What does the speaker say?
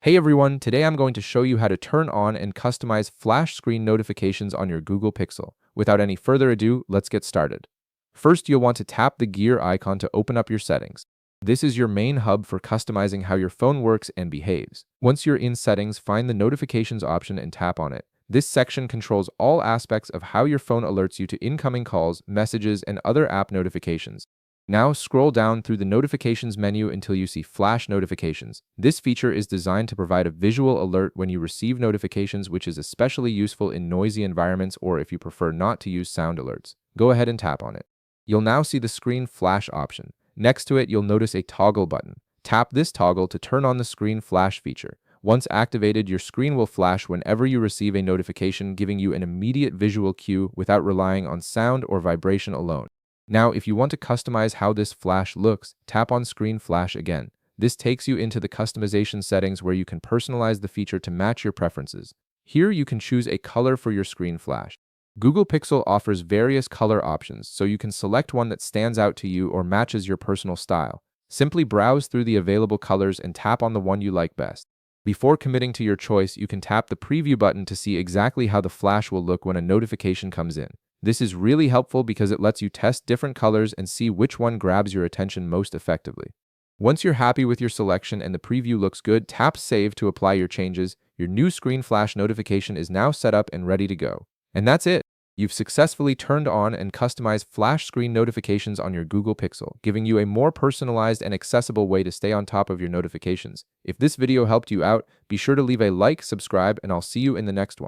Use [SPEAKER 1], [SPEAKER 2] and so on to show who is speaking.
[SPEAKER 1] Hey everyone, today I'm going to show you how to turn on and customize flash screen notifications on your Google Pixel. Without any further ado, let's get started. First, you'll want to tap the gear icon to open up your settings. This is your main hub for customizing how your phone works and behaves. Once you're in settings, find the notifications option and tap on it. This section controls all aspects of how your phone alerts you to incoming calls, messages, and other app notifications. Now scroll down through the notifications menu until you see flash notifications. This feature is designed to provide a visual alert when you receive notifications, which is especially useful in noisy environments or if you prefer not to use sound alerts. Go ahead and tap on it. You'll now see the screen flash option. Next to it, you'll notice a toggle button. Tap this toggle to turn on the screen flash feature. Once activated, your screen will flash whenever you receive a notification, giving you an immediate visual cue without relying on sound or vibration alone. Now, if you want to customize how this flash looks, tap on Screen Flash again. This takes you into the customization settings where you can personalize the feature to match your preferences. Here, you can choose a color for your screen flash. Google Pixel offers various color options, so you can select one that stands out to you or matches your personal style. Simply browse through the available colors and tap on the one you like best. Before committing to your choice, you can tap the preview button to see exactly how the flash will look when a notification comes in. This is really helpful because it lets you test different colors and see which one grabs your attention most effectively. Once you're happy with your selection and the preview looks good, tap Save to apply your changes. Your new screen flash notification is now set up and ready to go. And that's it. You've successfully turned on and customized flash screen notifications on your Google Pixel, giving you a more personalized and accessible way to stay on top of your notifications. If this video helped you out, be sure to leave a like, subscribe, and I'll see you in the next one.